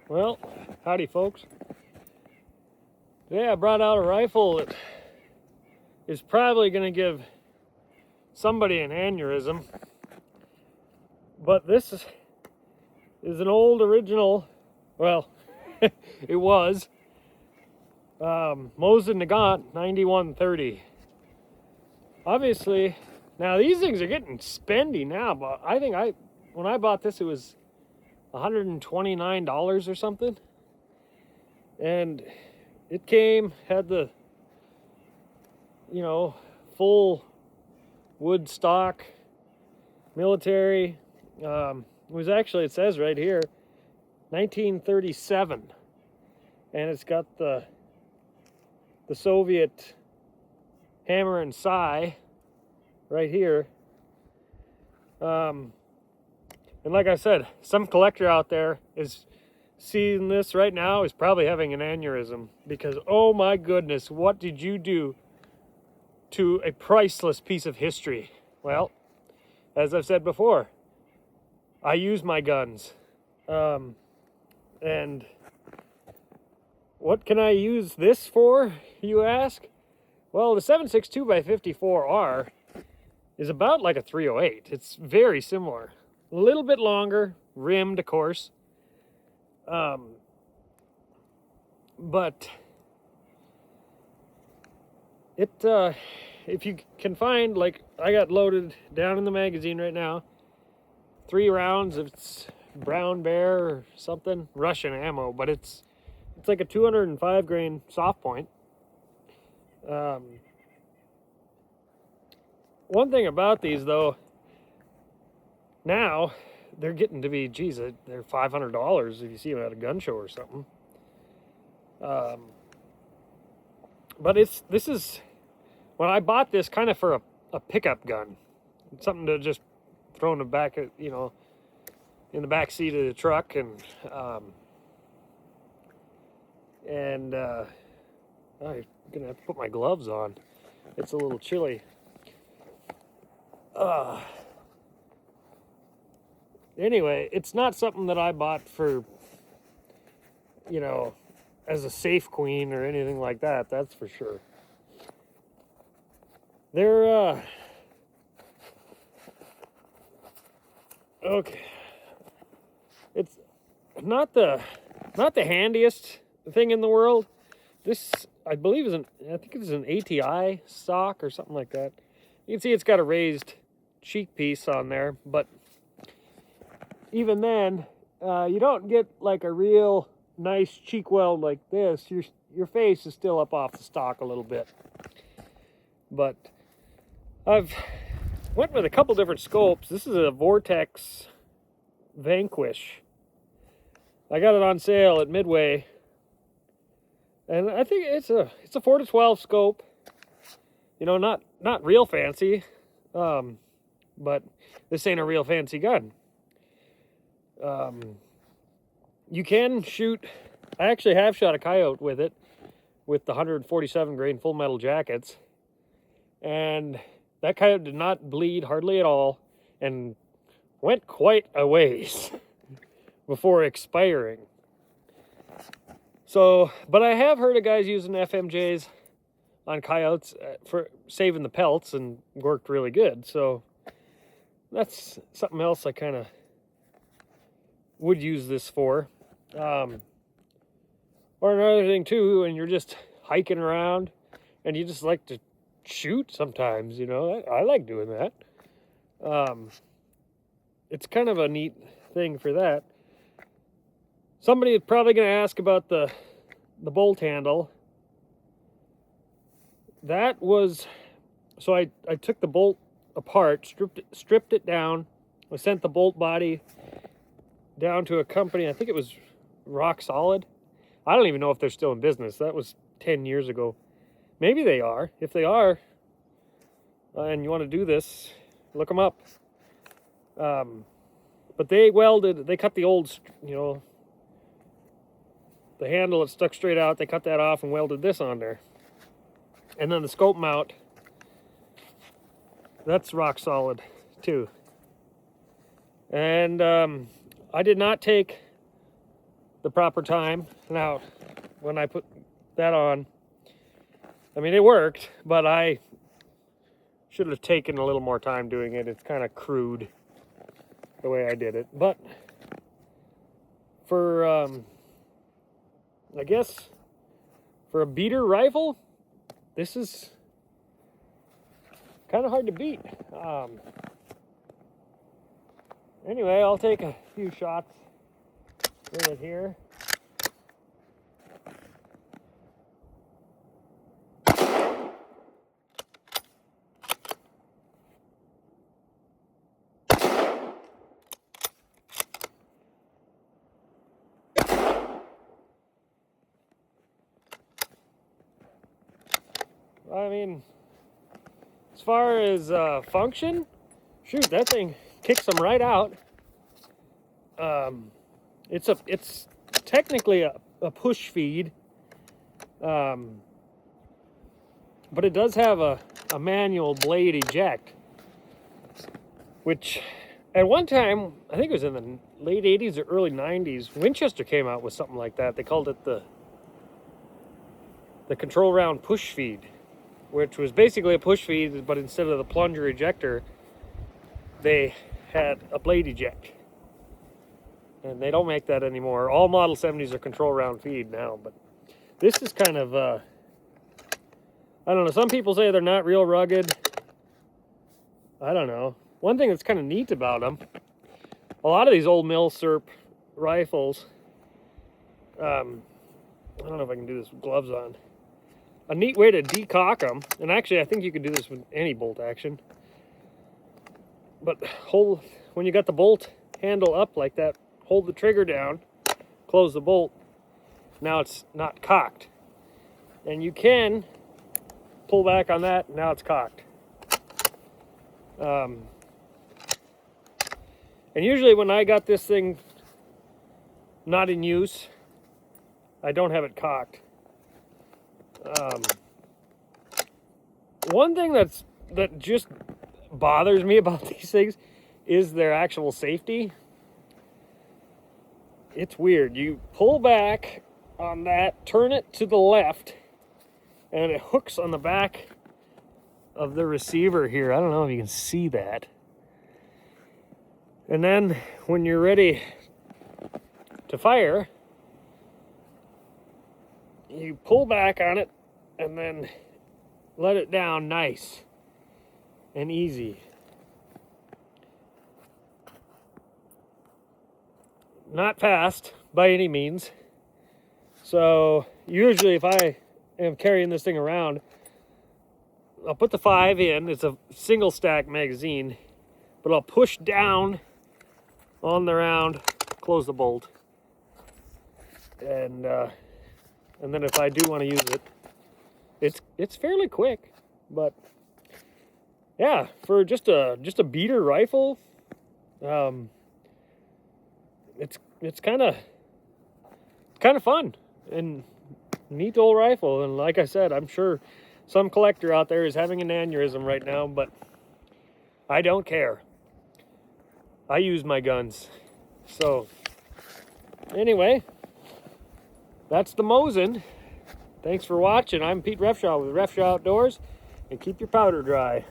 Well, howdy folks. Today I brought out a rifle that is probably going to give somebody an aneurysm. But this is an old original, well, it was, Mosin Nagant 9130. Obviously, now these things are getting spendy now, but I think when I bought this it was $129 or something. And it had the, full wood stock, military. It was actually, it says right here, 1937. And it's got the Soviet hammer and sigh right here. And like I said, some collector out there is seeing this right now is probably having an aneurysm because, oh my goodness, what did you do to a priceless piece of history? Well, as I've said before, I use my guns. And what can I use this for, you ask? Well, the 7.62x54R is about like a 308. It's very similar. A little bit longer, rimmed, of course. But it, if you can find, like, I got loaded down in the magazine right now, 3 rounds of brown bear or something, Russian ammo, but it's like a 205 grain soft point. One thing about these though, now they're getting to be, geez, they're $500 if you see them at a gun show or something. But this is, when I bought this kind of for a pickup gun, something to just throw in the back, in the back seat of the truck, and I'm gonna have to put my gloves on. It's a little chilly. Anyway, it's not something that I bought for, as a safe queen or anything like that, that's for sure. They're, okay. It's not the handiest thing in the world. This, I believe, I think it's an ATI stock or something like that. You can see it's got a raised cheek piece on there, but even then, you don't get like a real nice cheek weld like this. Your face is still up off the stock a little bit. But I've went with a couple different scopes. This is a Vortex Vanquish. I got it on sale at Midway, and I think it's a 4-12 scope. Not real fancy, but this ain't a real fancy gun. You can shoot. I actually have shot a coyote with it, with the 147 grain full metal jackets, and that coyote did not bleed hardly at all and went quite a ways before expiring. So, but I have heard of guys using FMJs on coyotes for saving the pelts, and worked really good. So that's something else I kind of would use this for. Or another thing too, when you're just hiking around and you just like to shoot sometimes, I like doing that. It's kind of a neat thing for that. Somebody is probably going to ask about the bolt handle. That was, so I took the bolt apart, stripped it down. I sent the bolt body down to a company, I think it was Rock Solid. I don't even know if they're still in business. That was 10 years ago. Maybe they are. If they are, and you want to do this, look them up. But they cut the old, the handle that stuck straight out, they cut that off and welded this on there. And then the scope mount, that's rock solid too. And I did not take the proper time. Now, when I put that on, I mean, it worked, but I should have taken a little more time doing it. It's kind of crude the way I did it. But for, I guess, for a beater rifle, this is kind of hard to beat. Anyway, I'll take a few shots with it here. I mean, as far as function, shoot, that thing kicks them right out. It's technically a push feed, but it does have a manual blade eject, which at one time, I think it was in the late 80s or early 90s, Winchester came out with something like that. They called it the control round push feed, which was basically a push feed, but instead of the plunger ejector, they had a blade eject. And they don't make that anymore. All Model 70s are control round feed now, but this is kind of, I don't know, some people say they're not real rugged. I don't know. One thing that's kind of neat about them, a lot of these old Milsurp rifles, I don't know if I can do this with gloves on. A neat way to decock them, and actually I think you can do this with any bolt action, but hold, when you got the bolt handle up like that, hold the trigger down, close the bolt, now it's not cocked. And you can pull back on that, now it's cocked. And usually when I got this thing not in use, I don't have it cocked. One thing that just bothers me about these things is their actual safety. It's weird. You pull back on that, turn it to the left, and it hooks on the back of the receiver here. I don't know if you can see that. And then when you're ready to fire, you pull back on it and then let it down nice and easy. Not fast by any means. So usually if I am carrying this thing around, I'll put the 5 in. It's a single stack magazine, but I'll push down on the round, close the bolt, and then if I do want to use it, it's fairly quick. But yeah, for just a beater rifle, it's kind of fun and neat old rifle. And like I said, I'm sure some collector out there is having an aneurysm right now, but I don't care. I use my guns. So anyway, that's the Mosin. Thanks for watching. I'm Pete Refshaw with Refshaw Outdoors, and keep your powder dry.